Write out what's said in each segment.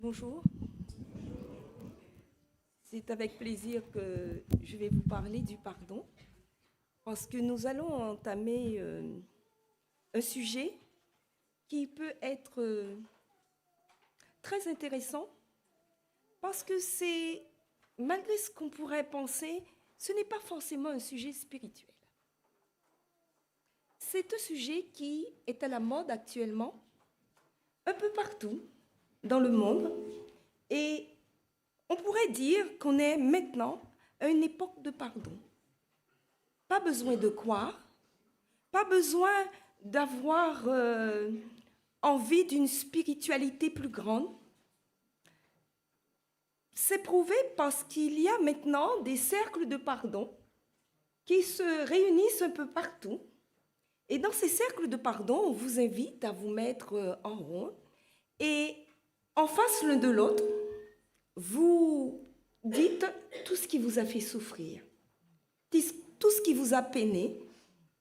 Bonjour, c'est avec plaisir que je vais vous parler du pardon parce que nous allons entamer un sujet qui peut être très intéressant parce que c'est, malgré ce qu'on pourrait penser, ce n'est pas forcément un sujet spirituel. C'est un sujet qui est à la mode actuellement, un peu partout dans le monde, et on pourrait dire qu'on est maintenant à une époque de pardon. Pas besoin de croire, pas besoin d'avoir envie d'une spiritualité plus grande. C'est prouvé parce qu'il y a maintenant des cercles de pardon qui se réunissent un peu partout. Et dans ces cercles de pardon, on vous invite à vous mettre en rond et en face l'un de l'autre, vous dites tout ce qui vous a fait souffrir, tout ce qui vous a peiné,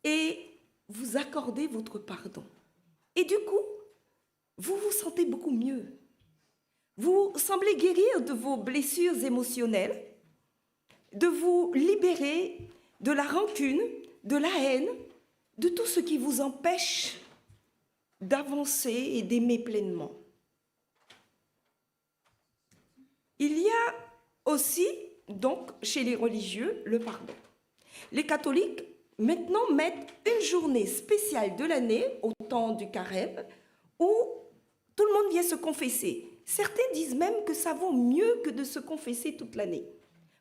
et vous accordez votre pardon. Et du coup, vous vous sentez beaucoup mieux. Vous semblez guérir de vos blessures émotionnelles, de vous libérer de la rancune, de la haine, de tout ce qui vous empêche d'avancer et d'aimer pleinement. Il y a aussi, donc, chez les religieux, le pardon. Les catholiques, maintenant, mettent une journée spéciale de l'année, au temps du carême, où tout le monde vient se confesser. Certains disent même que ça vaut mieux que de se confesser toute l'année.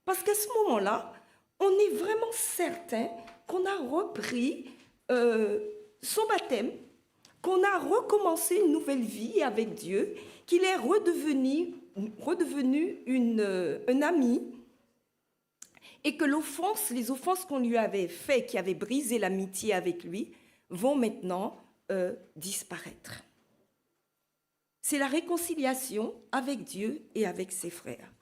Parce qu'à ce moment-là, on est vraiment certain qu'on a repris son baptême, qu'on a recommencé une nouvelle vie avec Dieu, qu'il est redevenu un ami, et que les offenses qu'on lui avait faites, qui avaient brisé l'amitié avec lui, vont maintenant disparaître. C'est la réconciliation avec Dieu et avec ses frères.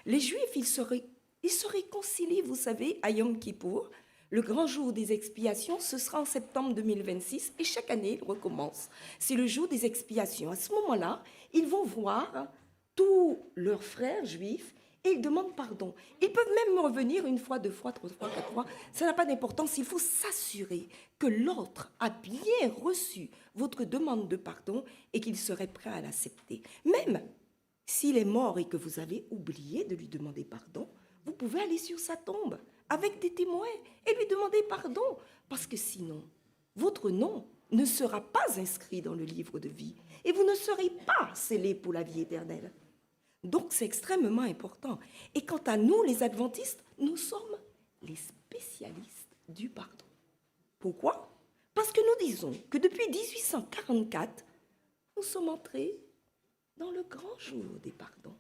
Les Juifs, ils se réconcilient, vous savez, à Yom Kippour. Le grand jour des expiations, ce sera en septembre 2026 et chaque année, il recommence. C'est le jour des expiations. À ce moment-là, ils vont voir tous leurs frères juifs et ils demandent pardon. Ils peuvent même revenir une fois, deux fois, trois fois, quatre fois. Ça n'a pas d'importance. Il faut s'assurer que l'autre a bien reçu votre demande de pardon et qu'il serait prêt à l'accepter. Même s'il est mort et que vous avez oublié de lui demander pardon, vous pouvez aller sur sa tombe avec des témoins et lui demander pardon. Parce que sinon, votre nom ne sera pas inscrit dans le livre de vie et vous ne serez pas scellés pour la vie éternelle. Donc, c'est extrêmement important. Et quant à nous, les adventistes, nous sommes les spécialistes du pardon. Pourquoi? Parce que nous disons que depuis 1844, nous sommes entrés dans le grand jour des pardons.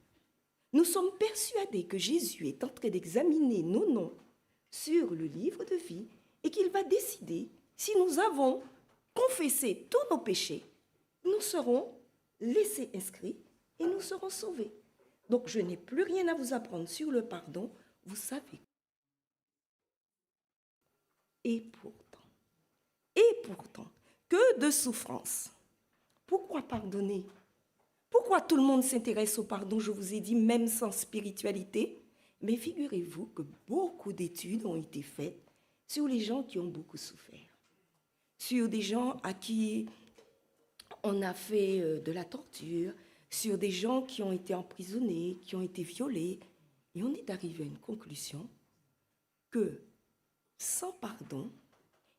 Nous sommes persuadés que Jésus est en train d'examiner nos noms sur le livre de vie et qu'il va décider si nous avons confessé tous nos péchés, nous serons laissés inscrits et nous serons sauvés. Donc, je n'ai plus rien à vous apprendre sur le pardon, vous savez. Et pourtant, que de souffrance. Pourquoi pardonner? Pourquoi tout le monde s'intéresse au pardon? Je vous ai dit, même sans spiritualité. Mais figurez-vous que beaucoup d'études ont été faites sur les gens qui ont beaucoup souffert. Sur des gens à qui on a fait de la torture, sur des gens qui ont été emprisonnés, qui ont été violés. Et on est arrivé à une conclusion que sans pardon,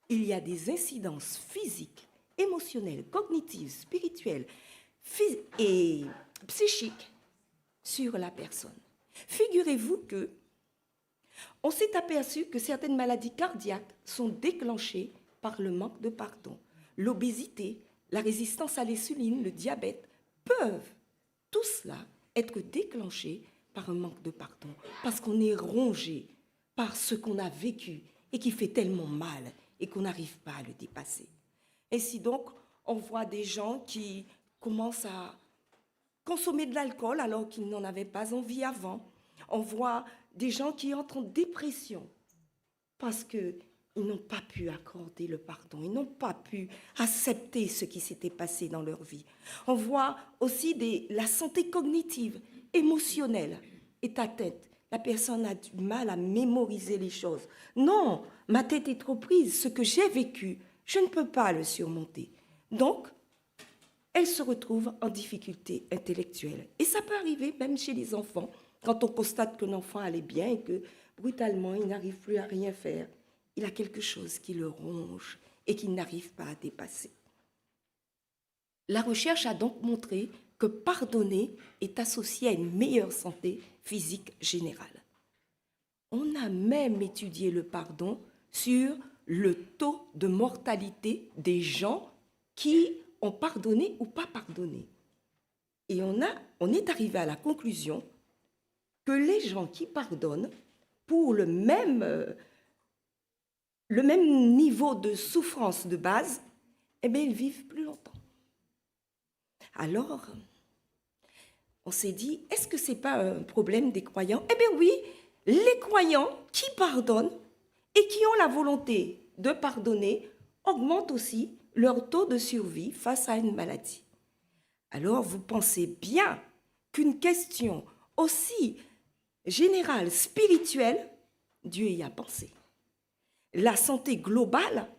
il y a des incidences physiques, émotionnelles, cognitives, spirituelles et psychiques sur la personne. Figurez-vous que on s'est aperçu que certaines maladies cardiaques sont déclenchées par le manque de pardon. L'obésité, la résistance à l'insuline, le diabète peuvent tout cela être déclenché par un manque de pardon, parce qu'on est rongé par ce qu'on a vécu et qui fait tellement mal et qu'on n'arrive pas à le dépasser. Ainsi donc, on voit des gens qui commencent à consommer de l'alcool alors qu'ils n'en avaient pas envie avant. On voit des gens qui entrent en dépression parce qu'ils ils n'ont pas pu accorder le pardon, ils n'ont pas pu accepter ce qui s'était passé dans leur vie. On voit aussi la santé cognitive, émotionnelle est atteinte. La personne a du mal à mémoriser les choses. Non, ma tête est trop prise, ce que j'ai vécu, je ne peux pas le surmonter. Donc, elle se retrouve en difficulté intellectuelle. Et ça peut arriver même chez les enfants, quand on constate qu'un enfant allait bien et que brutalement, il n'arrive plus à rien faire. Il a quelque chose qui le ronge et qu'il n'arrive pas à dépasser. La recherche a donc montré que pardonner est associé à une meilleure santé physique générale. On a même étudié le pardon sur le taux de mortalité des gens qui ont pardonné ou pas pardonné. Et on est arrivé à la conclusion que les gens qui pardonnent pour le même niveau de souffrance de base, eh bien, ils vivent plus longtemps. Alors, on s'est dit, est-ce que ce n'est pas un problème des croyants? Eh bien oui, les croyants qui pardonnent et qui ont la volonté de pardonner augmentent aussi leur taux de survie face à une maladie. Alors, vous pensez bien qu'une question aussi générale, spirituelle, Dieu y a pensé. La santé globale,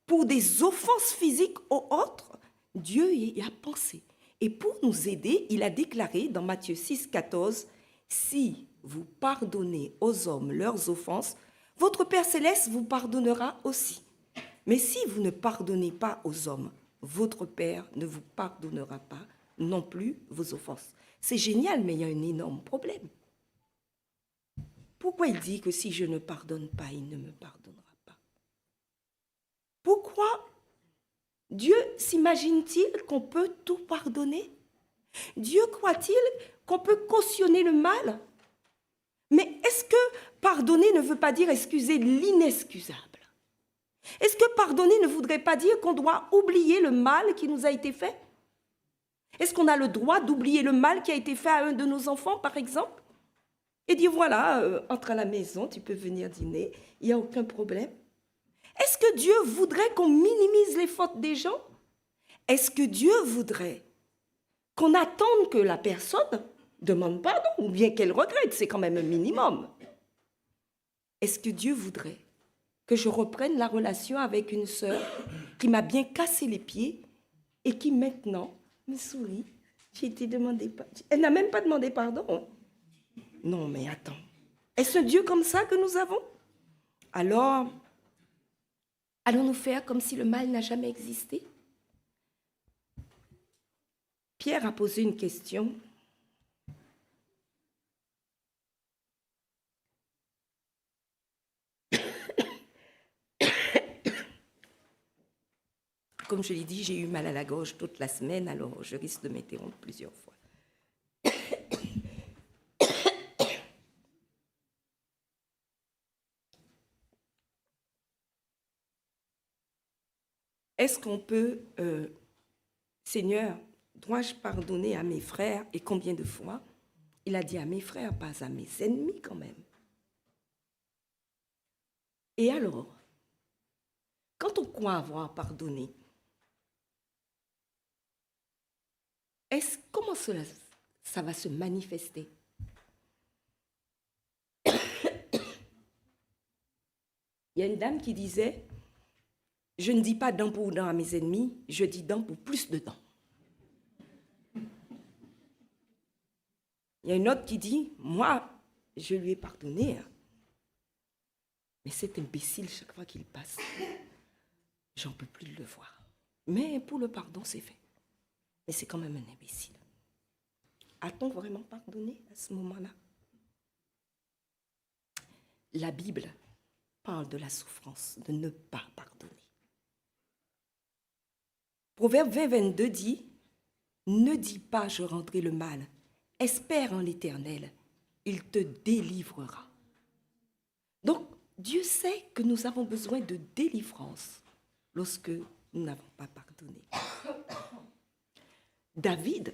pour des offenses physiques aux autres, Dieu y a pensé. Et pour nous aider, il a déclaré dans Matthieu 6, 14, « Si vous pardonnez aux hommes leurs offenses, votre Père céleste vous pardonnera aussi. Mais si vous ne pardonnez pas aux hommes, votre Père ne vous pardonnera pas non plus vos offenses. » C'est génial, mais il y a un énorme problème. Pourquoi il dit que si je ne pardonne pas, il ne me pardonnera pas? Pourquoi Dieu s'imagine-t-il qu'on peut tout pardonner? Dieu croit-il qu'on peut cautionner le mal? Mais est-ce que pardonner ne veut pas dire excuser l'inexcusable? Est-ce que pardonner ne voudrait pas dire qu'on doit oublier le mal qui nous a été fait? Est-ce qu'on a le droit d'oublier le mal qui a été fait à un de nos enfants, par exemple? Et dire, voilà, entre à la maison, tu peux venir dîner, il n'y a aucun problème. Est-ce que Dieu voudrait qu'on minimise les fautes des gens? Est-ce que Dieu voudrait qu'on attende que la personne demande pardon ou bien qu'elle regrette? C'est quand même un minimum. Est-ce que Dieu voudrait que je reprenne la relation avec une sœur qui m'a bien cassé les pieds et qui maintenant me sourit? J'ai été demandé pardon. Elle n'a même pas demandé pardon. Non, mais attends. Est-ce un Dieu comme ça que nous avons? Alors, allons-nous faire comme si le mal n'a jamais existé? Pierre a posé une question. Comme je l'ai dit, j'ai eu mal à la gorge toute la semaine, alors je risque de m'interrompre plusieurs fois. Est-ce qu'on peut, Seigneur, dois-je pardonner à mes frères? Et combien de fois? Il a dit à mes frères, pas à mes ennemis quand même. Et alors, quand on croit avoir pardonné, comment ça va se manifester? Il y a une dame qui disait, je ne dis pas dent pour dent à mes ennemis, je dis dent pour plus de dents. Il y a une autre qui dit, moi, je lui ai pardonné, mais cet imbécile, chaque fois qu'il passe, j'en peux plus de le voir. Mais pour le pardon, c'est fait. Mais c'est quand même un imbécile. A-t-on vraiment pardonné à ce moment-là? La Bible parle de la souffrance, de ne pas pardonner. Proverbe 20, 22 dit, « Ne dis pas, je rendrai le mal. Espère en l'Éternel, il te délivrera. » Donc, Dieu sait que nous avons besoin de délivrance lorsque nous n'avons pas pardonné. David,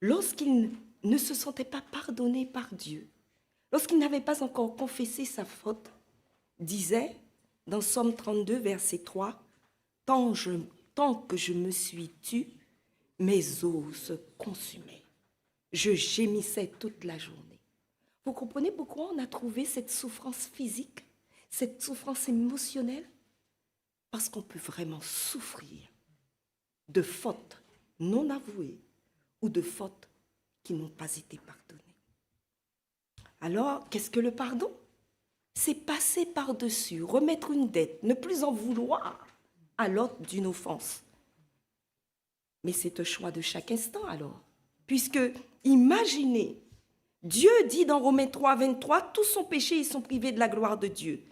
lorsqu'il ne se sentait pas pardonné par Dieu, lorsqu'il n'avait pas encore confessé sa faute, disait, dans Somme 32, verset 3, tant que je me suis tue, mes os se consumaient. Je gémissais toute la journée. Vous comprenez pourquoi on a trouvé cette souffrance physique, cette souffrance émotionnelle? Parce qu'on peut vraiment souffrir de fautes non avouées ou de fautes qui n'ont pas été pardonnées. Alors, qu'est-ce que le pardon? C'est passer par-dessus, remettre une dette, ne plus en vouloir à l'autre d'une offense. Mais c'est un choix de chaque instant alors. Puisque, imaginez, Dieu dit dans Romains 3, 23, tous sont péchés et sont privés de la gloire de Dieu.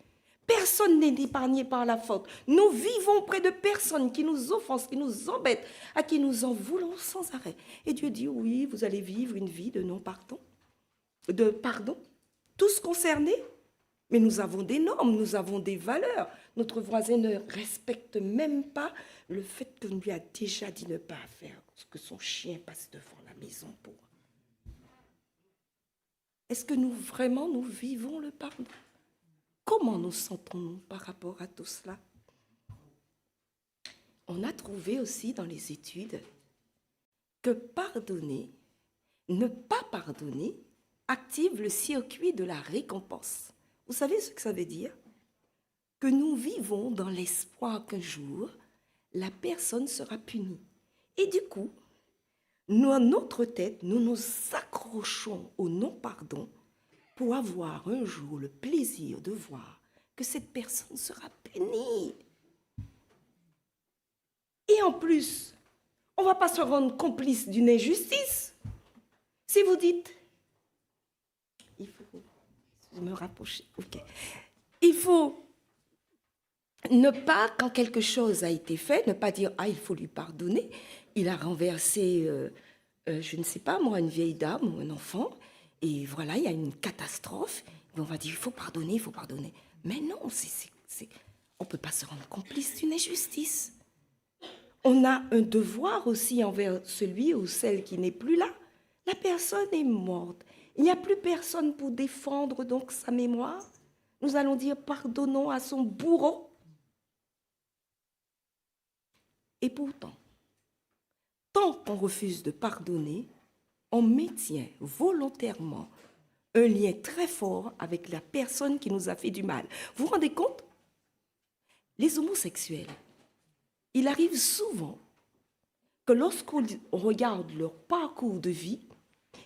Personne n'est épargné par la faute. Nous vivons près de personnes qui nous offensent, qui nous embêtent, à qui nous en voulons sans arrêt. Et Dieu dit, oui, vous allez vivre une vie de non-pardon, de pardon, tous concernés. Mais nous avons des normes, nous avons des valeurs. Notre voisin ne respecte même pas le fait qu'on lui a déjà dit ne pas faire ce que son chien passe devant la maison pour. Est-ce que nous vivons le pardon? Comment nous sentons-nous par rapport à tout cela? On a trouvé aussi dans les études que pardonner, ne pas pardonner, active le circuit de la récompense. Vous savez ce que ça veut dire? Que nous vivons dans l'espoir qu'un jour, la personne sera punie. Et du coup, nous, à notre tête, nous nous accrochons au non-pardon pour avoir un jour le plaisir de voir que cette personne sera punie. Et en plus, on ne va pas se rendre complice d'une injustice. Si vous dites, il faut me rapprocher, ok. Il faut ne pas, quand quelque chose a été fait, ne pas dire, ah, il faut lui pardonner. Il a renversé, je ne sais pas moi, une vieille dame ou un enfant, et voilà, il y a une catastrophe. Et on va dire, il faut pardonner, il faut pardonner. Mais non, on ne peut pas se rendre complice d'une injustice. On a un devoir aussi envers celui ou celle qui n'est plus là. La personne est morte. Il n'y a plus personne pour défendre donc sa mémoire. Nous allons dire pardonnons à son bourreau. Et pourtant, tant qu'on refuse de pardonner, on maintient volontairement un lien très fort avec la personne qui nous a fait du mal. Vous vous rendez compte? Les homosexuels, il arrive souvent que lorsqu'on regarde leur parcours de vie,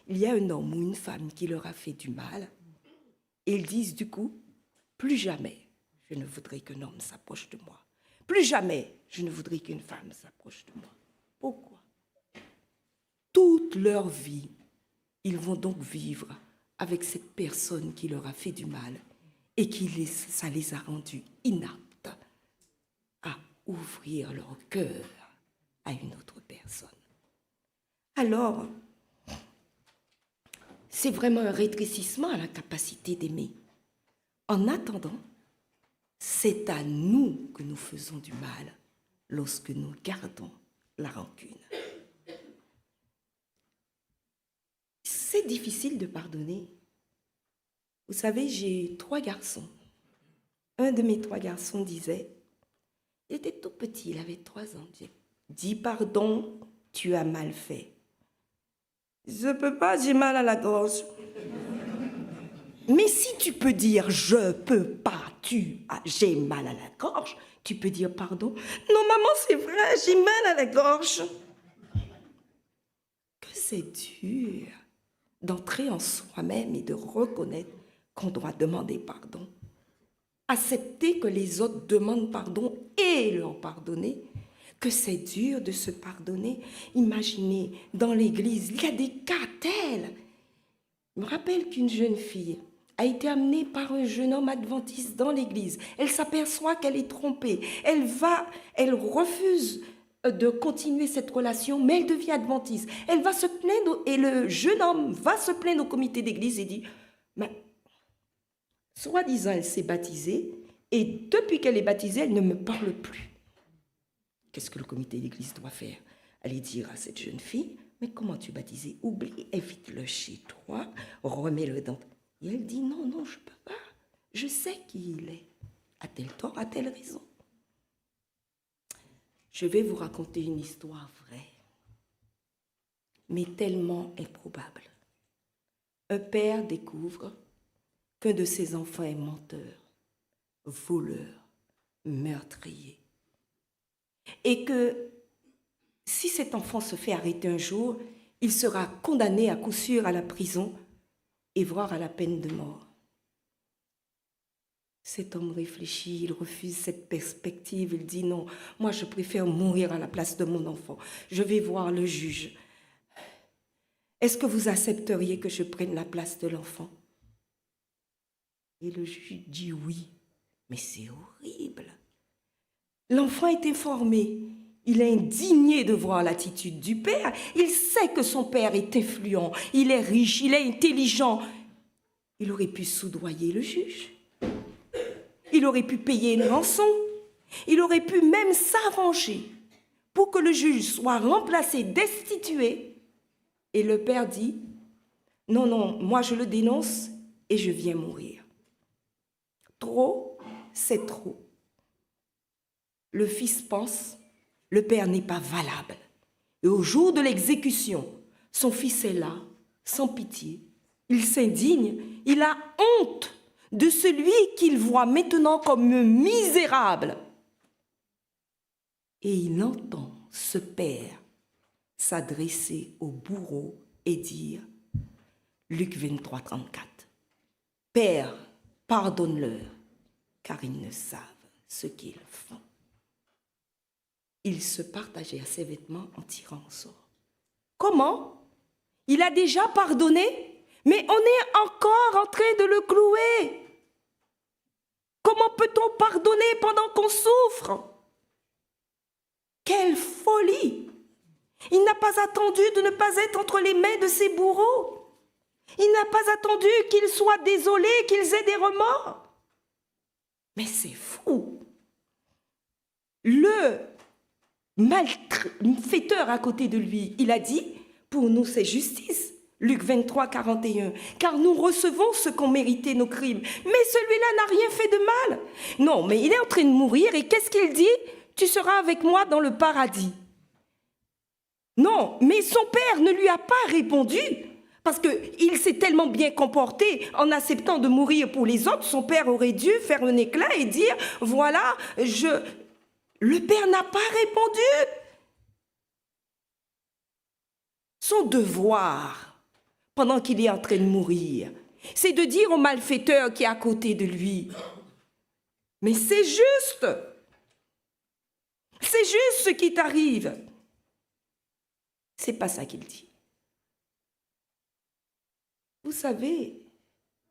il y a un homme ou une femme qui leur a fait du mal, et ils disent du coup, plus jamais je ne voudrais qu'un homme s'approche de moi. Plus jamais je ne voudrais qu'une femme s'approche de moi. Pourquoi? Toute leur vie, ils vont donc vivre avec cette personne qui leur a fait du mal et ça les a rendus inaptes à ouvrir leur cœur à une autre personne. Alors, c'est vraiment un rétrécissement à la capacité d'aimer. En attendant, c'est à nous que nous faisons du mal lorsque nous gardons la rancune. C'est difficile de pardonner. Vous savez, j'ai 3 garçons. Un de mes 3 garçons disait, il était tout petit, il avait 3 ans, dis pardon, tu as mal fait. Je ne peux pas, j'ai mal à la gorge. Mais si tu peux dire je peux pas, j'ai mal à la gorge, tu peux dire pardon. Non maman, c'est vrai, j'ai mal à la gorge. Que c'est dur d'entrer en soi-même et de reconnaître qu'on doit demander pardon. Accepter que les autres demandent pardon et leur pardonner. Que c'est dur de se pardonner. Imaginez, dans l'église, il y a des cas tels. Je me rappelle qu'une jeune fille a été amenée par un jeune homme adventiste dans l'église. Elle s'aperçoit qu'elle est trompée. Elle refuse de continuer cette relation, mais elle devient adventiste. Elle va se plaindre et le jeune homme va se plaindre au comité d'église et dit, mais, soi-disant, elle s'est baptisée et depuis qu'elle est baptisée, elle ne me parle plus. Qu'est-ce que le comité d'église doit faire? Aller dire à cette jeune fille, mais comment tu es baptisée? Oublie, invite-le chez toi, remets-le dans... Et elle dit, non, je ne peux pas. Je sais qui il est. A-t-elle tort? A-t-elle raison? Je vais vous raconter une histoire vraie, mais tellement improbable. Un père découvre qu'un de ses enfants est menteur, voleur, meurtrier. Et que si cet enfant se fait arrêter un jour, il sera condamné à coup sûr à la prison et voire à la peine de mort. Cet homme réfléchit, il refuse cette perspective, il dit non, moi je préfère mourir à la place de mon enfant. Je vais voir le juge. Est-ce que vous accepteriez que je prenne la place de l'enfant? Et le juge dit oui, mais c'est horrible. L'enfant est informé, il est indigné de voir l'attitude du père, il sait que son père est influent, il est riche, il est intelligent. Il aurait pu soudoyer le juge. Il aurait pu payer une rançon. Il aurait pu même s'arranger pour que le juge soit remplacé, destitué. Et le père dit, non, non, moi je le dénonce et je viens mourir. Trop, c'est trop. Le fils pense, le père n'est pas valable. Et au jour de l'exécution, son fils est là, sans pitié. Il s'indigne, il a honte de celui qu'il voit maintenant comme misérable. Et il entend ce père s'adresser au bourreau et dire, Luc 23, 34, « Père, pardonne-leur, car ils ne savent ce qu'ils font. » Il se partageait ses vêtements en tirant au sort. Comment? Il a déjà pardonné, mais on est encore en train de le clouer. Comment peut-on pardonner pendant qu'on souffre? Quelle folie! Il n'a pas attendu de ne pas être entre les mains de ses bourreaux. Il n'a pas attendu qu'ils soient désolés, qu'ils aient des remords. Mais c'est fou! Le malfaiteur à côté de lui, il a dit, pour nous c'est justice. Luc 23, 41, « Car nous recevons ce qu'ont mérité nos crimes. Mais celui-là n'a rien fait de mal. » Non, mais il est en train de mourir et qu'est-ce qu'il dit? « Tu seras avec moi dans le paradis. » Non, mais son père ne lui a pas répondu parce qu'il s'est tellement bien comporté en acceptant de mourir pour les autres. Son père aurait dû faire un éclat et dire, « Voilà, Le père n'a pas répondu. Son devoir, pendant qu'il est en train de mourir, c'est de dire au malfaiteur qui est à côté de lui, mais c'est juste ce qui t'arrive. C'est pas ça qu'il dit. Vous savez,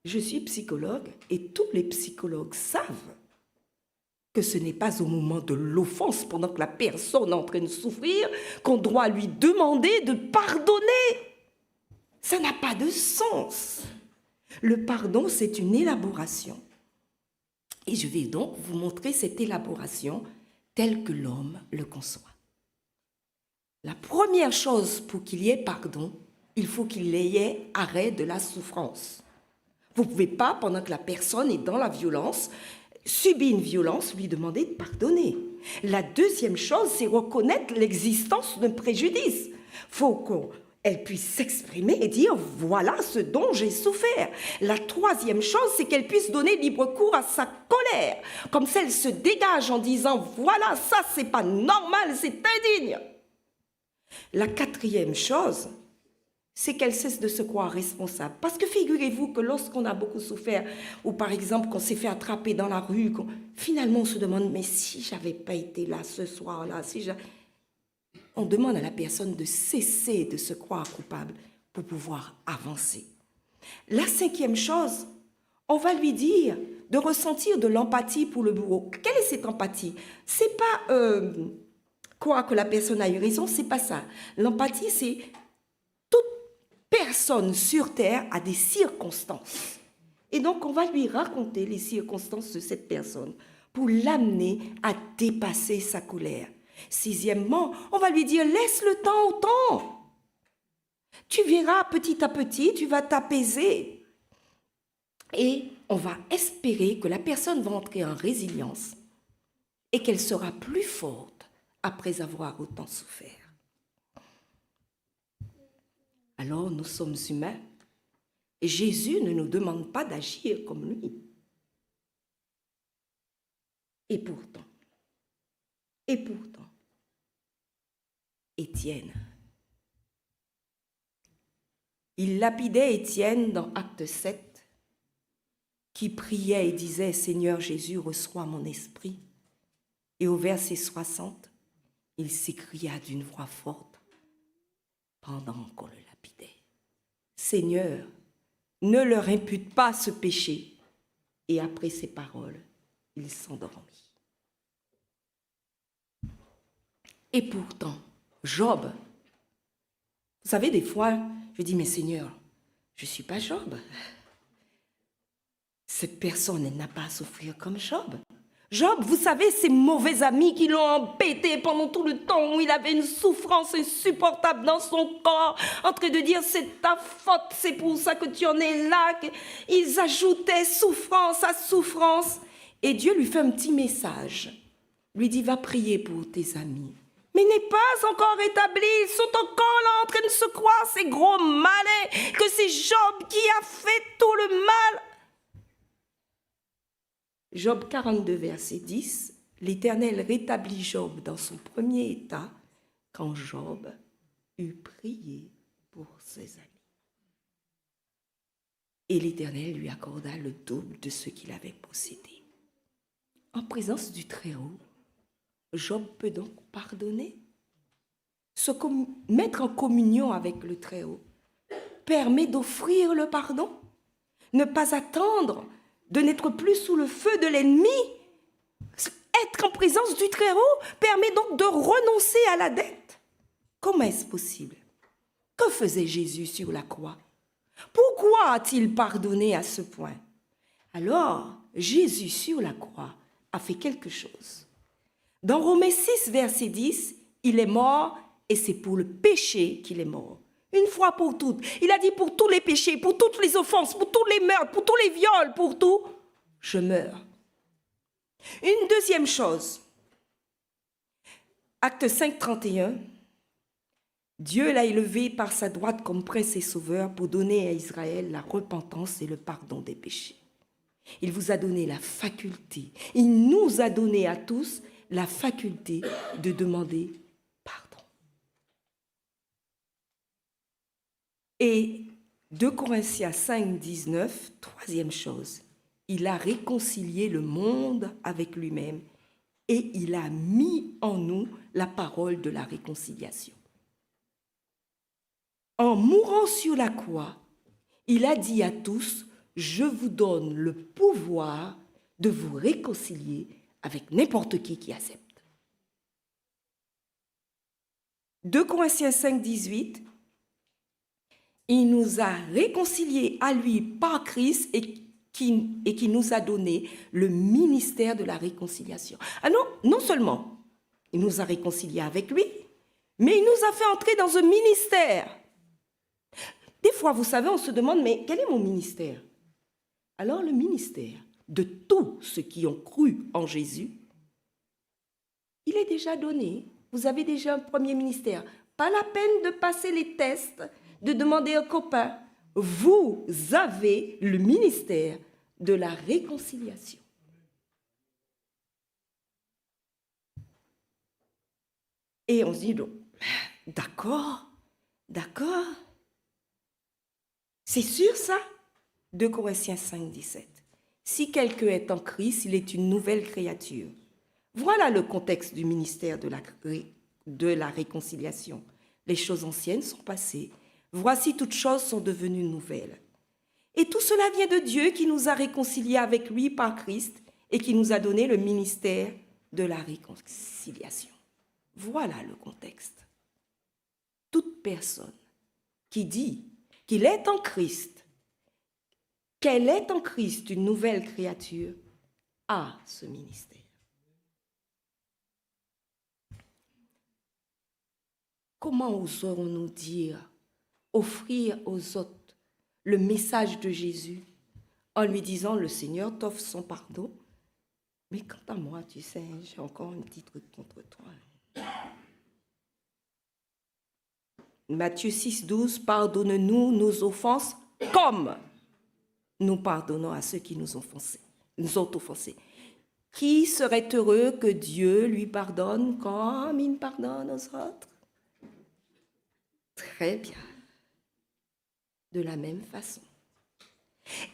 je suis psychologue et tous les psychologues savent que ce n'est pas au moment de l'offense, pendant que la personne est en train de souffrir, qu'on doit lui demander de pardonner. Ça n'a pas de sens. Le pardon, c'est une élaboration. Et je vais donc vous montrer cette élaboration telle que l'homme le conçoit. La première chose pour qu'il y ait pardon, il faut qu'il y ait arrêt de la souffrance. Vous ne pouvez pas, pendant que la personne est dans la violence, subit une violence, lui demander de pardonner. La deuxième chose, c'est reconnaître l'existence d'un préjudice. Il faut qu'elle puisse s'exprimer et dire « voilà ce dont j'ai souffert ». La troisième chose, c'est qu'elle puisse donner libre cours à sa colère. Comme ça, elle se dégage en disant « voilà, ça, c'est pas normal, c'est indigne ». La quatrième chose, c'est qu'elle cesse de se croire responsable. Parce que figurez-vous que lorsqu'on a beaucoup souffert, ou par exemple qu'on s'est fait attraper dans la rue, finalement on se demande, mais si j'avais pas été là ce soir-là, on demande à la personne de cesser de se croire coupable pour pouvoir avancer. La cinquième chose, on va lui dire de ressentir de l'empathie pour le bourreau. Quelle est cette empathie? C'est pas croire que la personne a eu raison, c'est pas ça. L'empathie, c'est personne sur terre a des circonstances. Et donc, on va lui raconter les circonstances de cette personne pour l'amener à dépasser sa colère. Sixièmement, on va lui dire, laisse le temps au temps. Tu verras petit à petit, tu vas t'apaiser. Et on va espérer que la personne va entrer en résilience et qu'elle sera plus forte après avoir autant souffert. Alors, nous sommes humains et Jésus ne nous demande pas d'agir comme lui. Et pourtant, Étienne, il lapidait Étienne dans Acte 7, qui priait et disait « Seigneur Jésus, reçois mon esprit ». Et au verset 60, il s'écria d'une voix forte pendant qu'on le lapidait « Seigneur, ne leur impute pas ce péché ». Et après ces paroles, il s'endormit. Et pourtant, Job, vous savez, des fois, je dis, mais Seigneur, je ne suis pas Job. Cette personne, elle n'a pas à souffrir comme Job. Job, vous savez, ses mauvais amis qui l'ont embêté pendant tout le temps où il avait une souffrance insupportable dans son corps, en train de dire, c'est ta faute, c'est pour ça que tu en es là. Ils ajoutaient souffrance à souffrance. Et Dieu lui fait un petit message. Lui dit, va prier pour tes amis. Mais il n'est pas encore établi, ils sont encore là en train de se croire, ces gros malins, que c'est Job qui a fait tout le mal. Job 42, verset 10, l'Éternel rétablit Job dans son premier état quand Job eut prié pour ses amis. Et l'Éternel lui accorda le double de ce qu'il avait possédé. En présence du Très-Haut, Job peut donc pardonner. Mettre en communion avec le Très-Haut permet d'offrir le pardon. Ne pas attendre de n'être plus sous le feu de l'ennemi. Être en présence du Très-Haut permet donc de renoncer à la dette. Comment est-ce possible? Que faisait Jésus sur la croix? Pourquoi a-t-il pardonné à ce point? Alors, Jésus sur la croix a fait quelque chose. Dans Romains 6, verset 10, il est mort et c'est pour le péché qu'il est mort. Une fois pour toutes. Il a dit pour tous les péchés, pour toutes les offenses, pour tous les meurtres, pour tous les viols, pour tout, je meurs. Une deuxième chose. Acte 5, 31. Dieu l'a élevé par sa droite comme prince et sauveur pour donner à Israël la repentance et le pardon des péchés. Il vous a donné la faculté, il nous a donné à tous la faculté de demander pardon. Et 2 Corinthiens 5, 19, troisième chose, il a réconcilié le monde avec lui-même et il a mis en nous la parole de la réconciliation. En mourant sur la croix, il a dit à tous, je vous donne le pouvoir de vous réconcilier avec n'importe qui accepte. 2 Corinthiens 5, 18, il nous a réconciliés à lui par Christ et qui nous a donné le ministère de la réconciliation. Alors, non seulement il nous a réconciliés avec lui, mais il nous a fait entrer dans un ministère. Des fois, vous savez, on se demande, mais quel est mon ministère? Alors, le ministère de tous ceux qui ont cru en Jésus, il est déjà donné. Vous avez déjà un premier ministère. Pas la peine de passer les tests, de demander un copain. Vous avez le ministère de la réconciliation. Et on se dit, d'accord. C'est sûr ça? 2 Corinthiens 5, 17. Si quelqu'un est en Christ, il est une nouvelle créature. Voilà le contexte du ministère de la réconciliation. Les choses anciennes sont passées. Voici toutes choses sont devenues nouvelles. Et tout cela vient de Dieu qui nous a réconciliés avec lui par Christ et qui nous a donné le ministère de la réconciliation. Voilà le contexte. Toute personne qui dit qu'il est en Christ, qu'elle est en Christ une nouvelle créature, a ce ministère. Comment oserons-nous dire, offrir aux autres le message de Jésus en lui disant, le Seigneur t'offre son pardon. Mais quant à moi, tu sais, j'ai encore un petit truc contre toi. Matthieu 6, 12, pardonne-nous nos offenses comme nous pardonnons à ceux qui nous ont offensés. Qui serait heureux que Dieu lui pardonne comme il pardonne aux autres? Très bien. De la même façon.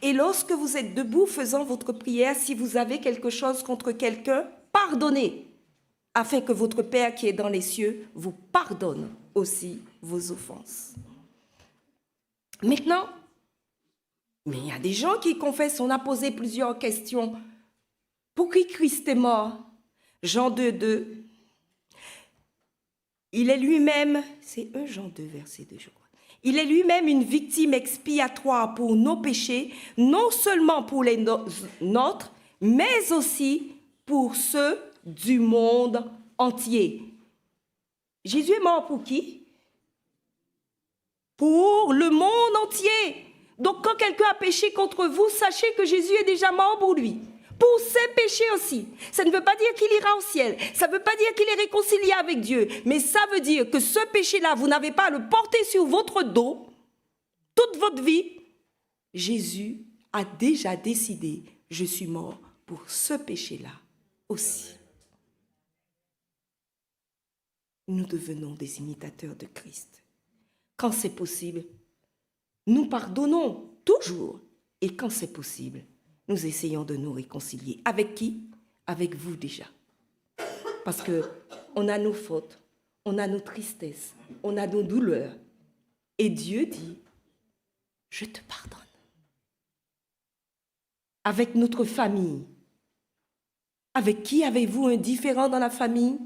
Et lorsque vous êtes debout faisant votre prière, si vous avez quelque chose contre quelqu'un, pardonnez, afin que votre Père qui est dans les cieux vous pardonne aussi vos offenses. Maintenant, mais il y a des gens qui confessent, on a posé plusieurs questions. Pour qui Christ est mort? Jean 2, 2. Il est lui-même, c'est 1 Jean 2, verset 2, je crois. Il est lui-même une victime expiatoire pour nos péchés, non seulement pour les nôtres, mais aussi pour ceux du monde entier. Jésus est mort pour qui? Pour le monde entier. Donc quand quelqu'un a péché contre vous, sachez que Jésus est déjà mort pour lui. Pour ses péchés aussi. Ça ne veut pas dire qu'il ira au ciel. Ça ne veut pas dire qu'il est réconcilié avec Dieu. Mais ça veut dire que ce péché-là, vous n'avez pas à le porter sur votre dos toute votre vie. Jésus a déjà décidé, je suis mort pour ce péché-là aussi. Nous devenons des imitateurs de Christ. Quand c'est possible, nous pardonnons toujours. Et quand c'est possible, nous essayons de nous réconcilier. Avec qui? Avec vous déjà. Parce qu'on a nos fautes, on a nos tristesses, on a nos douleurs. Et Dieu dit, je te pardonne. Avec notre famille. Avec qui avez-vous un différend dans la famille?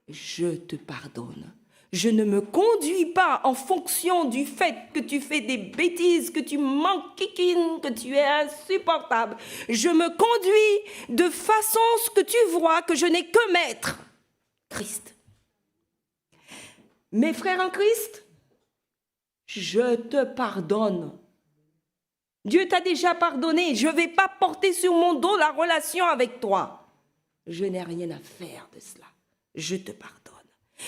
Je te pardonne. Je ne me conduis pas en fonction du fait que tu fais des bêtises, que tu m'enquiquines, que tu es insupportable. Je me conduis de façon à ce que tu vois que je n'ai que maître, Christ. Mes frères en Christ, je te pardonne. Dieu t'a déjà pardonné. Je ne vais pas porter sur mon dos la relation avec toi. Je n'ai rien à faire de cela. Je te pardonne.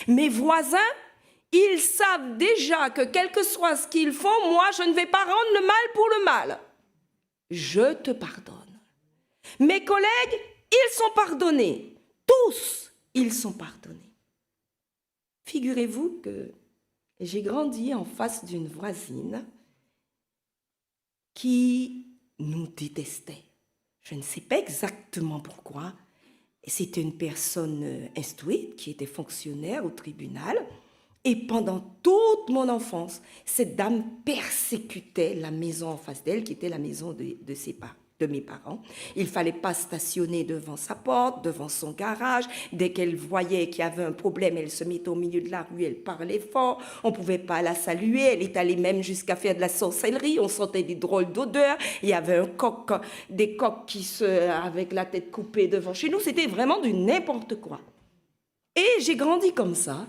Mes voisins, ils savent déjà que quel que soit ce qu'ils font, moi, je ne vais pas rendre le mal pour le mal. Je te pardonne. Mes collègues, ils sont pardonnés. Tous, ils sont pardonnés. Figurez-vous que j'ai grandi en face d'une voisine qui nous détestait. Je ne sais pas exactement pourquoi. C'était une personne instruite qui était fonctionnaire au tribunal. Et pendant toute mon enfance, cette dame persécutait la maison en face d'elle, qui était la maison de mes parents. Il ne fallait pas stationner devant sa porte, devant son garage. Dès qu'elle voyait qu'il y avait un problème, elle se mettait au milieu de la rue, elle parlait fort. On ne pouvait pas la saluer. Elle est allée même jusqu'à faire de la sorcellerie. On sentait des drôles d'odeurs. Il y avait des coqs avec la tête coupée devant chez nous. C'était vraiment du n'importe quoi. Et j'ai grandi comme ça.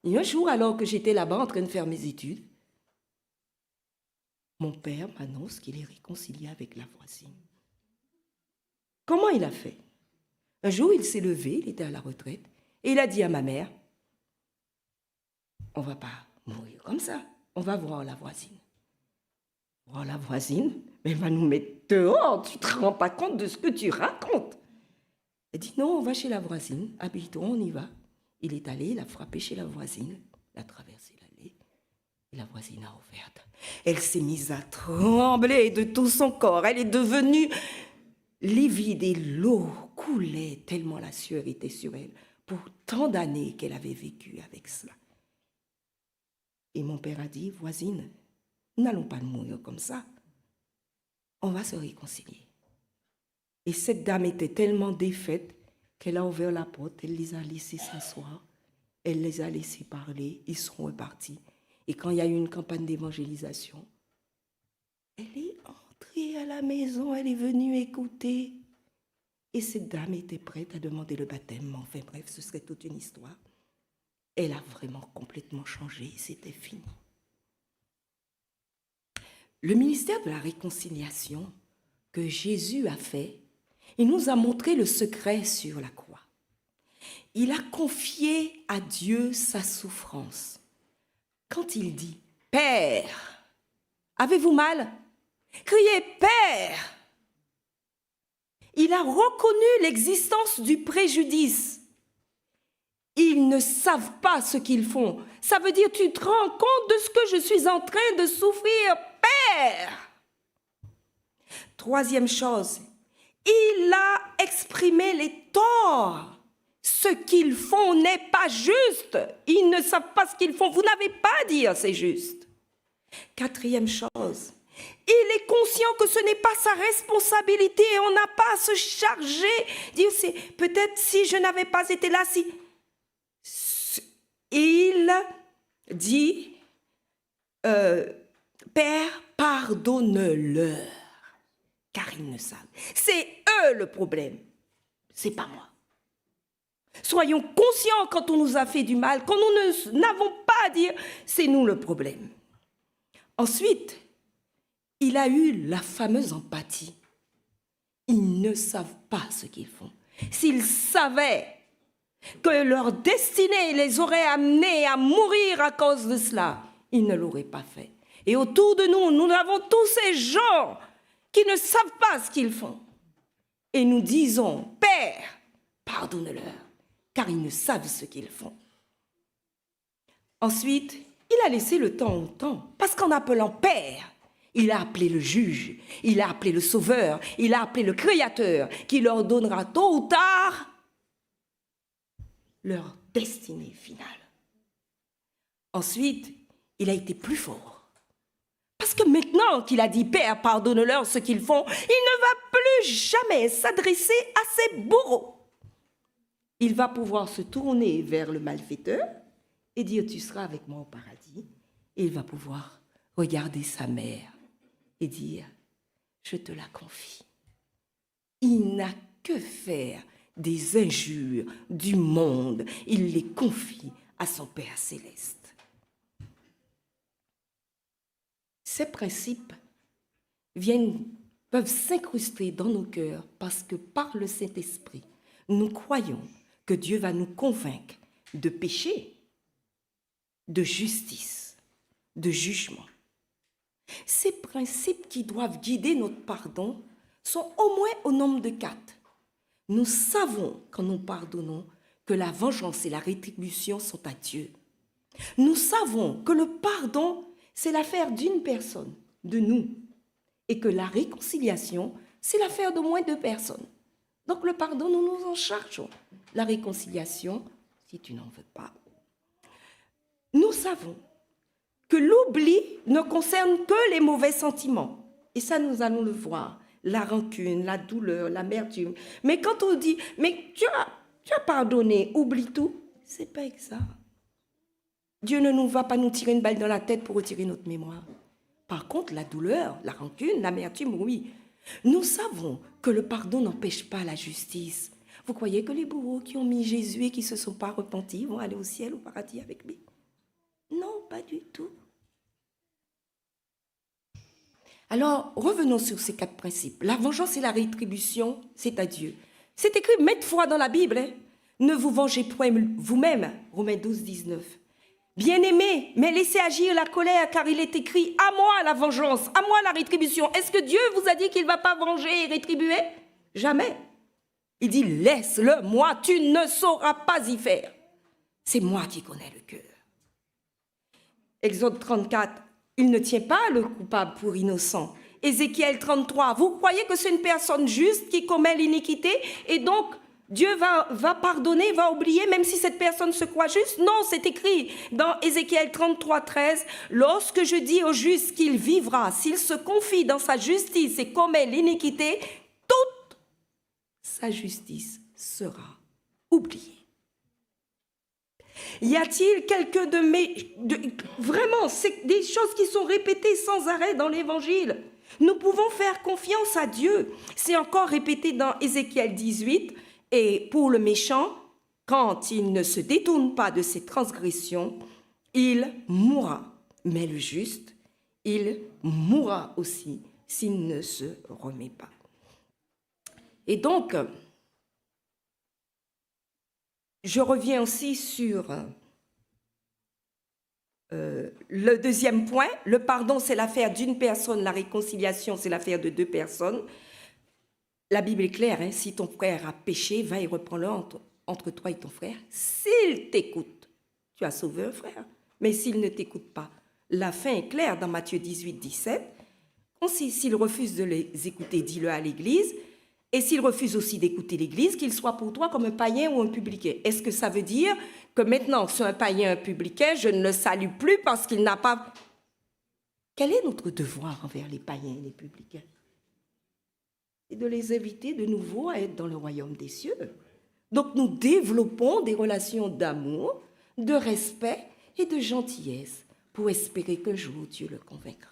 Et un jour, alors que j'étais là-bas en train de faire mes études, mon père m'annonce qu'il est réconcilié avec la voisine. Comment il a fait? Un jour, il s'est levé, il était à la retraite, et il a dit à ma mère, on ne va pas mourir comme ça, on va voir la voisine. Voir la voisine, mais elle va nous mettre dehors, tu ne te rends pas compte de ce que tu racontes. Elle dit, non, on va chez la voisine, habille-toi, on y va. Il est allé, il a frappé chez la voisine, il a traversé l'allée, et la voisine a ouvert. Elle s'est mise à trembler de tout son corps. Elle est devenue livide et l'eau coulait tellement la sueur était sur elle pour tant d'années qu'elle avait vécu avec cela. Et mon père a dit, voisine, nous n'allons pas mourir comme ça. On va se réconcilier. Et cette dame était tellement défaite qu'elle a ouvert la porte, elle les a laissés s'asseoir, elle les a laissés parler, ils sont repartis. Et quand il y a eu une campagne d'évangélisation, elle est entrée à la maison, elle est venue écouter. Et cette dame était prête à demander le baptême. Enfin bref, ce serait toute une histoire. Elle a vraiment complètement changé, c'était fini. Le ministère de la réconciliation que Jésus a fait, il nous a montré le secret sur la croix. Il a confié à Dieu sa souffrance. Quand il dit « Père, avez-vous mal? Criez « Père !» Il a reconnu l'existence du préjudice. Ils ne savent pas ce qu'ils font. Ça veut dire, tu te rends compte de ce que je suis en train de souffrir, Père. Troisième chose, il a exprimé les torts. Ce qu'ils font n'est pas juste. Ils ne savent pas ce qu'ils font. Vous n'avez pas à dire c'est juste. Quatrième chose, il est conscient que ce n'est pas sa responsabilité. On n'a pas à se charger. Dire, peut-être si je n'avais pas été là, si... Il dit, Père, pardonne-leur, car ils ne savent. C'est eux le problème, c'est pas moi. Soyons conscients quand on nous a fait du mal, quand nous n'avons pas à dire, c'est nous le problème. Ensuite, il a eu la fameuse empathie. Ils ne savent pas ce qu'ils font. S'ils savaient que leur destinée les aurait amenés à mourir à cause de cela, ils ne l'auraient pas fait. Et autour de nous, nous avons tous ces gens qui ne savent pas ce qu'ils font. Et nous disons, Père, pardonne-leur, car ils ne savent ce qu'ils font. Ensuite, il a laissé le temps au temps, parce qu'en appelant Père, il a appelé le juge, il a appelé le sauveur, il a appelé le créateur, qui leur donnera tôt ou tard leur destinée finale. Ensuite, il a été plus fort. Parce que maintenant qu'il a dit « Père, pardonne-leur ce qu'ils font », il ne va plus jamais s'adresser à ses bourreaux. Il va pouvoir se tourner vers le malfaiteur et dire « Tu seras avec moi au paradis ». Et il va pouvoir regarder sa mère et dire « Je te la confie ». Il n'a que faire des injures du monde, il les confie à son Père céleste. Ces principes peuvent s'incruster dans nos cœurs parce que par le Saint-Esprit, nous croyons que Dieu va nous convaincre de péché, de justice, de jugement. Ces principes qui doivent guider notre pardon sont au moins au nombre de 4. Nous savons, quand nous pardonnons, que la vengeance et la rétribution sont à Dieu. Nous savons que le pardon, c'est l'affaire d'une personne, de nous, et que la réconciliation, c'est l'affaire d'au moins 2 personnes. Donc le pardon, nous nous en chargeons. La réconciliation, si tu n'en veux pas. Nous savons que l'oubli ne concerne que les mauvais sentiments. Et ça, nous allons le voir. La rancune, la douleur, l'amertume. Mais quand on dit, mais tu as pardonné, oublie tout, c'est pas exact. Dieu ne va pas nous tirer une balle dans la tête pour retirer notre mémoire. Par contre, la douleur, la rancune, l'amertume, oui. Nous savons que le pardon n'empêche pas la justice. Vous croyez que les bourreaux qui ont mis Jésus et qui ne se sont pas repentis vont aller au ciel, au paradis avec lui? Non, pas du tout. Alors, revenons sur ces 4 principes. La vengeance et la rétribution, c'est à Dieu. C'est écrit maintes fois dans la Bible. Hein? Ne vous vengez point vous-même, Romains 12, 19. Bien-aimés, mais laissez agir la colère, car il est écrit « À moi la vengeance, à moi la rétribution ». Est-ce que Dieu vous a dit qu'il ne va pas venger et rétribuer? Jamais. Il dit « Laisse-le, moi, tu ne sauras pas y faire. C'est moi qui connais le cœur. » Exode 34. Il ne tient pas le coupable pour innocent. Ézéchiel 33, vous croyez que c'est une personne juste qui commet l'iniquité et donc Dieu va pardonner, va oublier même si cette personne se croit juste? Non, c'est écrit dans Ézéchiel 33, 13, « Lorsque je dis au juste qu'il vivra, s'il se confie dans sa justice et commet l'iniquité, toute sa justice sera oubliée. » Y a-t-il quelques vraiment, c'est des choses qui sont répétées sans arrêt dans l'Évangile. Nous pouvons faire confiance à Dieu. C'est encore répété dans Ézéchiel 18. Et pour le méchant, quand il ne se détourne pas de ses transgressions, il mourra. Mais le juste, il mourra aussi s'il ne se remet pas. Et donc, je reviens aussi sur le deuxième point. Le pardon, c'est l'affaire d'une personne. La réconciliation, c'est l'affaire de deux personnes. La Bible est claire, hein, si ton frère a péché, va et reprends-le entre toi et ton frère. S'il t'écoute, tu as sauvé un frère. Mais s'il ne t'écoute pas, la fin est claire dans Matthieu 18, 17. S'il refuse de les écouter, dis-le à l'Église. Et s'il refuse aussi d'écouter l'Église, qu'il soit pour toi comme un païen ou un publicain. Est-ce que ça veut dire que maintenant, sur un païen, un publicain, je ne le salue plus parce qu'il n'a pas... Quel est notre devoir envers les païens et les publicains? C'est de les inviter de nouveau à être dans le royaume des cieux. Donc nous développons des relations d'amour, de respect et de gentillesse pour espérer qu'un jour Dieu le convaincra.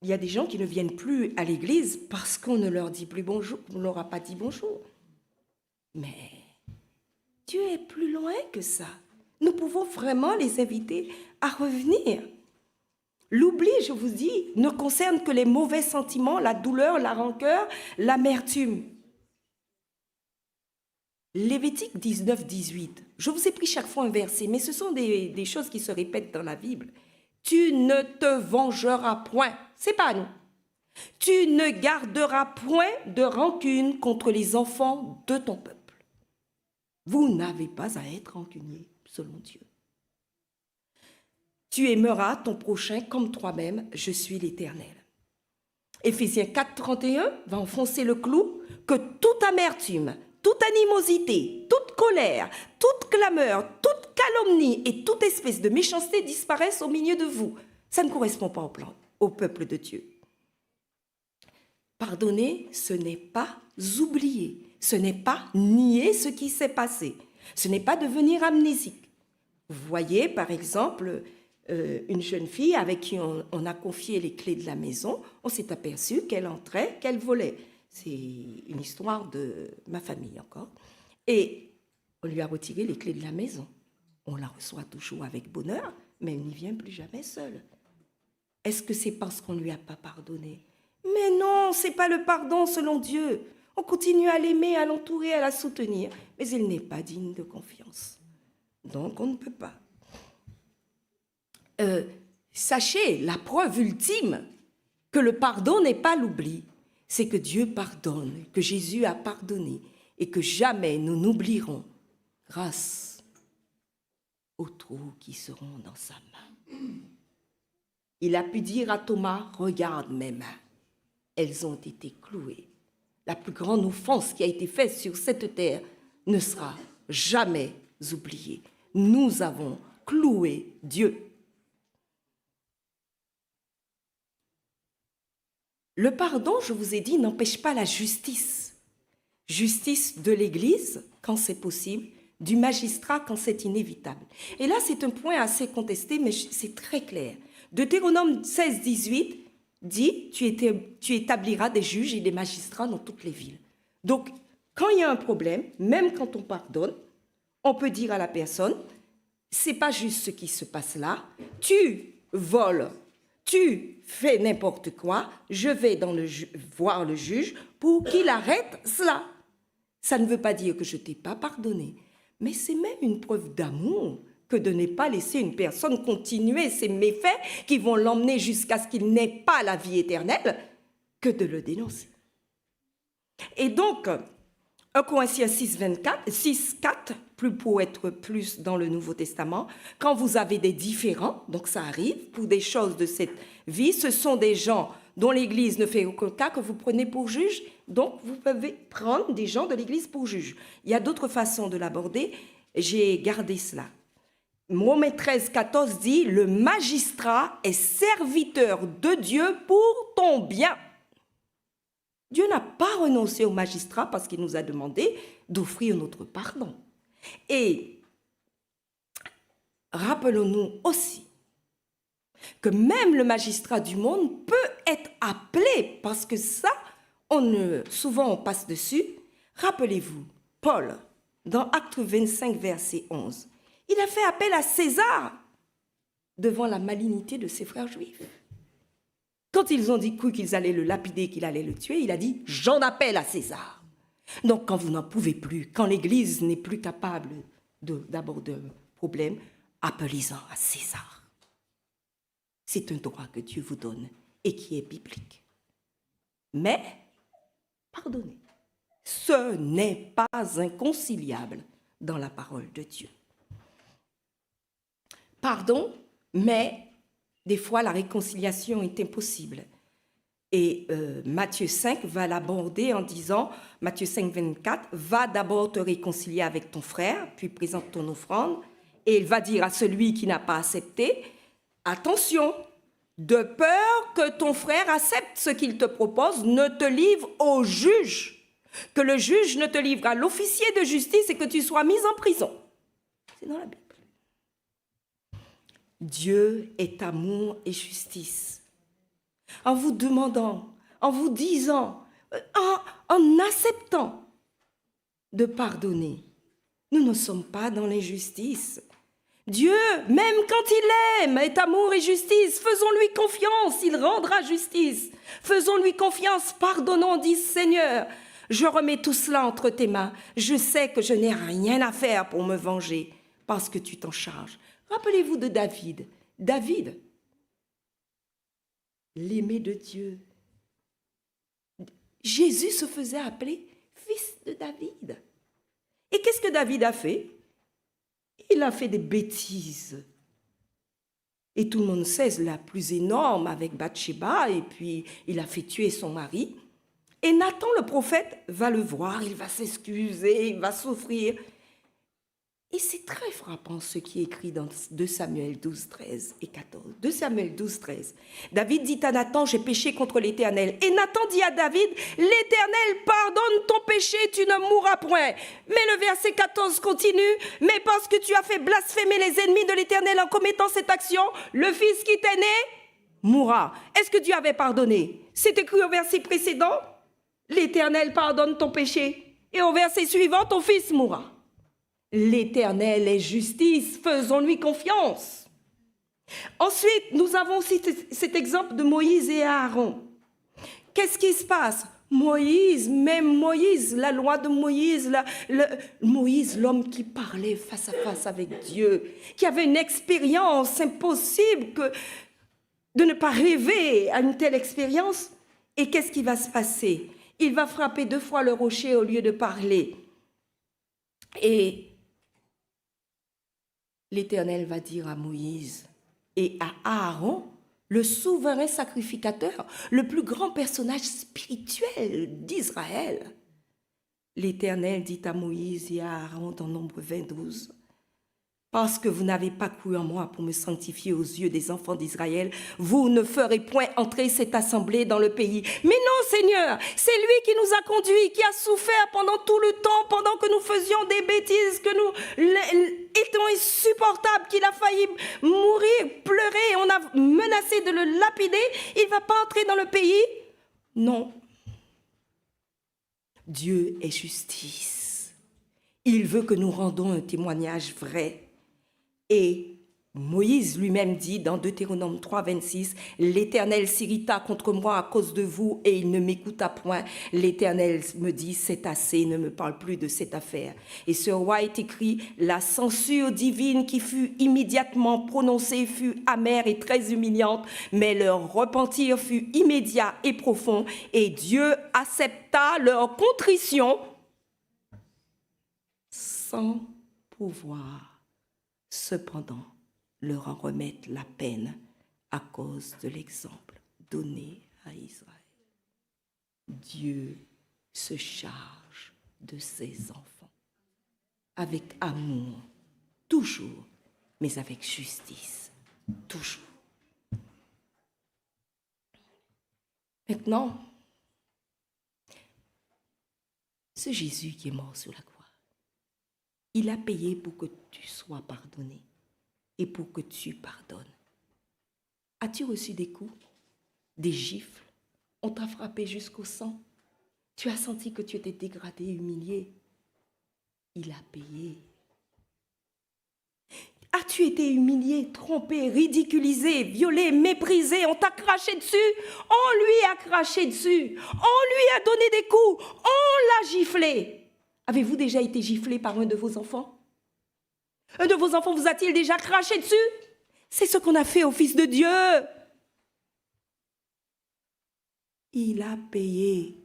Il y a des gens qui ne viennent plus à l'église parce qu'on ne leur dit plus bonjour, on ne leur a pas dit bonjour. Mais Dieu est plus loin que ça. Nous pouvons vraiment les inviter à revenir. L'oubli, je vous dis, ne concerne que les mauvais sentiments, la douleur, la rancœur, l'amertume. Lévitique 19, 18. Je vous ai pris chaque fois un verset, mais ce sont des choses qui se répètent dans la Bible. Tu ne te vengeras point. C'est pas nous. Tu ne garderas point de rancune contre les enfants de ton peuple. Vous n'avez pas à être rancunier, selon Dieu. Tu aimeras ton prochain comme toi-même, je suis l'Éternel. Éphésiens 4, 31 va enfoncer le clou que toute amertume, toute animosité, toute colère, toute clameur, toute calomnie et toute espèce de méchanceté disparaissent au milieu de vous. Ça ne correspond pas au peuple de Dieu. Pardonner, ce n'est pas oublier, ce n'est pas nier ce qui s'est passé, ce n'est pas devenir amnésique. Vous voyez, par exemple, une jeune fille avec qui on a confié les clés de la maison, on s'est aperçu qu'elle entrait, qu'elle volait. C'est une histoire de ma famille encore. Et on lui a retiré les clés de la maison. On la reçoit toujours avec bonheur, mais elle n'y vient plus jamais seule. Est-ce que c'est parce qu'on ne lui a pas pardonné? Mais non, ce n'est pas le pardon selon Dieu. On continue à l'aimer, à l'entourer, à la soutenir, mais il n'est pas digne de confiance. Donc on ne peut pas. Sachez, la preuve ultime que le pardon n'est pas l'oubli, c'est que Dieu pardonne, que Jésus a pardonné et que jamais nous n'oublierons grâce aux trous qui seront dans sa main. Il a pu dire à Thomas, regarde mes mains, elles ont été clouées. La plus grande offense qui a été faite sur cette terre ne sera jamais oubliée. Nous avons cloué Dieu. Le pardon, je vous ai dit, n'empêche pas la justice. Justice de l'Église, quand c'est possible, du magistrat, quand c'est inévitable. Et là, c'est un point assez contesté, mais c'est très clair. Deutéronome 16, 18 dit, tu établiras des juges et des magistrats dans toutes les villes. Donc, quand il y a un problème, même quand on pardonne, on peut dire à la personne, c'est pas juste ce qui se passe là, tu voles, tu fais n'importe quoi, je vais voir le juge pour qu'il arrête cela. Ça ne veut pas dire que je ne t'ai pas pardonné, mais c'est même une preuve d'amour que de ne pas laisser une personne continuer ses méfaits qui vont l'emmener jusqu'à ce qu'il n'ait pas la vie éternelle, que de le dénoncer. Et donc, 1 Corinthiens 6, 4, pour être plus dans le Nouveau Testament, quand vous avez des différends, donc ça arrive, pour des choses de cette vie, ce sont des gens dont l'Église ne fait aucun cas que vous prenez pour juge, donc vous pouvez prendre des gens de l'Église pour juge. Il y a d'autres façons de l'aborder, j'ai gardé cela. Romains 13, 14 dit, le magistrat est serviteur de Dieu pour ton bien. Dieu n'a pas renoncé au magistrat parce qu'il nous a demandé d'offrir notre pardon. Et rappelons-nous aussi que même le magistrat du monde peut être appelé, parce que ça, souvent on passe dessus. Rappelez-vous, Paul, dans Actes 25, verset 11, il a fait appel à César devant la malignité de ses frères juifs. Quand ils ont cru qu'ils allaient le lapider, qu'il allait le tuer, il a dit « J'en appelle à César ». Donc, quand vous n'en pouvez plus, quand l'Église n'est plus capable d'aborder un problème, appelez-en à César. C'est un droit que Dieu vous donne et qui est biblique. Mais, pardonnez, ce n'est pas inconciliable dans la parole de Dieu. Pardon, mais des fois la réconciliation est impossible. Et Matthieu 5 va l'aborder en disant, Matthieu 5, 24, va d'abord te réconcilier avec ton frère, puis présente ton offrande, et il va dire à celui qui n'a pas accepté, attention, de peur que ton frère accepte ce qu'il te propose, ne te livre au juge, que le juge ne te livre à l'officier de justice et que tu sois mis en prison. C'est dans la Bible. Dieu est amour et justice. En vous demandant, en vous disant, en acceptant de pardonner, nous ne sommes pas dans l'injustice. Dieu, même quand il aime, est amour et justice. Faisons-lui confiance, il rendra justice. Faisons-lui confiance, pardonnons, dit Seigneur. Je remets tout cela entre tes mains. Je sais que je n'ai rien à faire pour me venger parce que tu t'en charges. Rappelez-vous de David. David, l'aimé de Dieu. Jésus se faisait appeler fils de David. Et qu'est-ce que David a fait? Il a fait des bêtises. Et tout le monde sait la plus énorme avec Bathsheba, et puis il a fait tuer son mari. Et Nathan, le prophète, va le voir, il va s'excuser, il va souffrir. Et c'est très frappant ce qui est écrit dans 2 Samuel 12, 13 et 14. 2 Samuel 12, 13. David dit à Nathan, j'ai péché contre l'Éternel. Et Nathan dit à David, l'Éternel pardonne ton péché, tu ne mourras point. Mais le verset 14 continue, mais parce que tu as fait blasphémer les ennemis de l'Éternel en commettant cette action, le fils qui t'est né mourra. Est-ce que Dieu avait pardonné? C'est écrit au verset précédent, l'Éternel pardonne ton péché. Et au verset suivant, ton fils mourra. L'Éternel est justice, faisons-lui confiance. Ensuite, nous avons aussi cet exemple de Moïse et Aaron. Qu'est-ce qui se passe? Moïse, la loi de Moïse, Moïse, l'homme qui parlait face à face avec Dieu, qui avait une expérience impossible de ne pas rêver à une telle expérience. Et qu'est-ce qui va se passer? Il va frapper 2 fois le rocher au lieu de parler. Et l'Éternel va dire à Moïse et à Aaron, le souverain sacrificateur, le plus grand personnage spirituel d'Israël. L'Éternel dit à Moïse et à Aaron dans Nombre 22, parce que vous n'avez pas cru en moi pour me sanctifier aux yeux des enfants d'Israël, vous ne ferez point entrer cette assemblée dans le pays. Mais non, Seigneur, c'est lui qui nous a conduits, qui a souffert pendant tout le temps, pendant que nous faisions des bêtises, que nous étions insupportables, qu'il a failli mourir, pleurer, on a menacé de le lapider. Il ne va pas entrer dans le pays? Non. Dieu est justice. Il veut que nous rendons un témoignage vrai. Et Moïse lui-même dit dans Deutéronome 3, 26, « L'Éternel s'irrita contre moi à cause de vous et il ne m'écouta point. L'Éternel me dit, c'est assez, ne me parle plus de cette affaire. » Et sur White écrit, « La censure divine qui fut immédiatement prononcée fut amère et très humiliante, mais leur repentir fut immédiat et profond, et Dieu accepta leur contrition sans pouvoir cependant leur en remettre la peine à cause de l'exemple donné à Israël. » Dieu se charge de ses enfants avec amour, toujours, mais avec justice, toujours. Maintenant, ce Jésus qui est mort sur la croix, il a payé pour que tu sois pardonné et pour que tu pardonnes. As-tu reçu des coups, des gifles? On t'a frappé jusqu'au sang? Tu as senti que tu étais dégradé, humilié? Il a payé. As-tu As-tu été humilié, trompé, ridiculisé, violé, méprisé? On t'a craché dessus, on lui a craché dessus, on lui a donné des coups, on l'a giflé. Avez-vous déjà été giflé par un de vos enfants? Un de vos enfants vous a-t-il déjà craché dessus? C'est ce qu'on a fait au Fils de Dieu. Il a payé.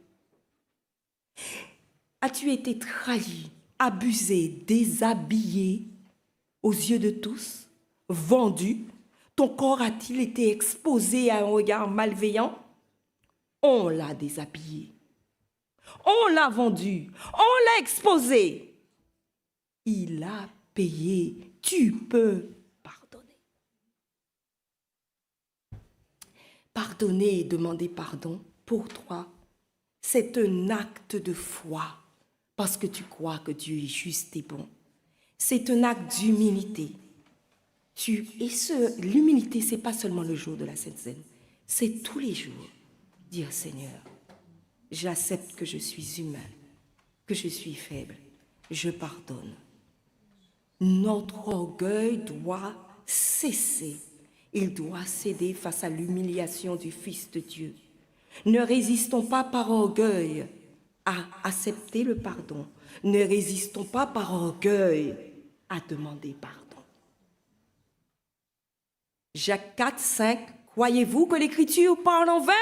As-tu été trahi, abusé, déshabillé aux yeux de tous, vendu? Ton corps a-t-il été exposé à un regard malveillant? On l'a déshabillé. On l'a vendu. On l'a exposé. Il a payé. Tu peux pardonner. Pardonner et demander pardon, pour toi, c'est un acte de foi parce que tu crois que Dieu est juste et bon. C'est un acte d'humilité. L'humilité, ce n'est pas seulement le jour de la Sainte Seine, c'est tous les jours. Dire Seigneur, j'accepte que je suis humain, que je suis faible, je pardonne. Notre orgueil doit cesser. Il doit céder face à l'humiliation du Fils de Dieu. Ne résistons pas par orgueil à accepter le pardon. Ne résistons pas par orgueil à demander pardon. Jacques 4, 5, croyez-vous que l'Écriture parle en vain?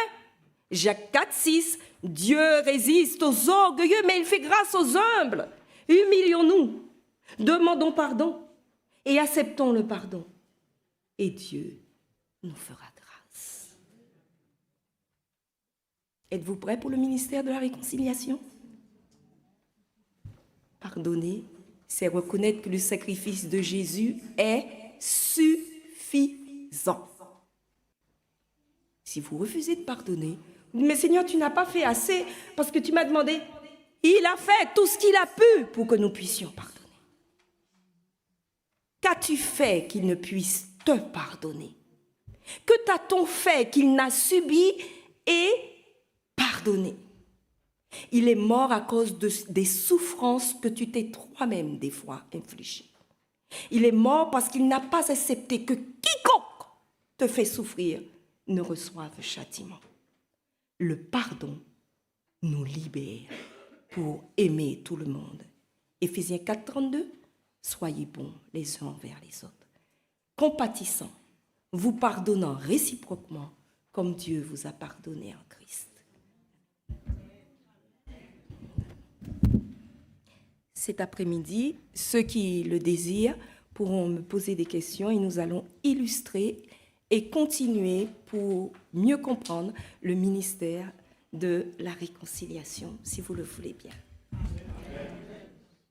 Jacques 4, 6, Dieu résiste aux orgueilleux, mais il fait grâce aux humbles. Humilions-nous, demandons pardon et acceptons le pardon. Et Dieu nous fera grâce. Êtes-vous prêts pour le ministère de la réconciliation? Pardonner, c'est reconnaître que le sacrifice de Jésus est suffisant. Si vous refusez de pardonner, mais Seigneur, tu n'as pas fait assez parce que tu m'as demandé. Il a fait tout ce qu'il a pu pour que nous puissions pardonner. Qu'as-tu fait qu'il ne puisse te pardonner? Que t'a-t-on fait qu'il n'a subi et pardonné? Il est mort à cause des souffrances que tu t'es toi-même des fois infligées. Il est mort parce qu'il n'a pas accepté que quiconque te fait souffrir ne reçoive châtiment. Le pardon nous libère pour aimer tout le monde. Éphésiens 4, 32, soyez bons les uns envers les autres, compatissants, vous pardonnant réciproquement comme Dieu vous a pardonné en Christ. Cet après-midi, ceux qui le désirent pourront me poser des questions et nous allons illustrer et continuer pour mieux comprendre le ministère de la réconciliation, si vous le voulez bien.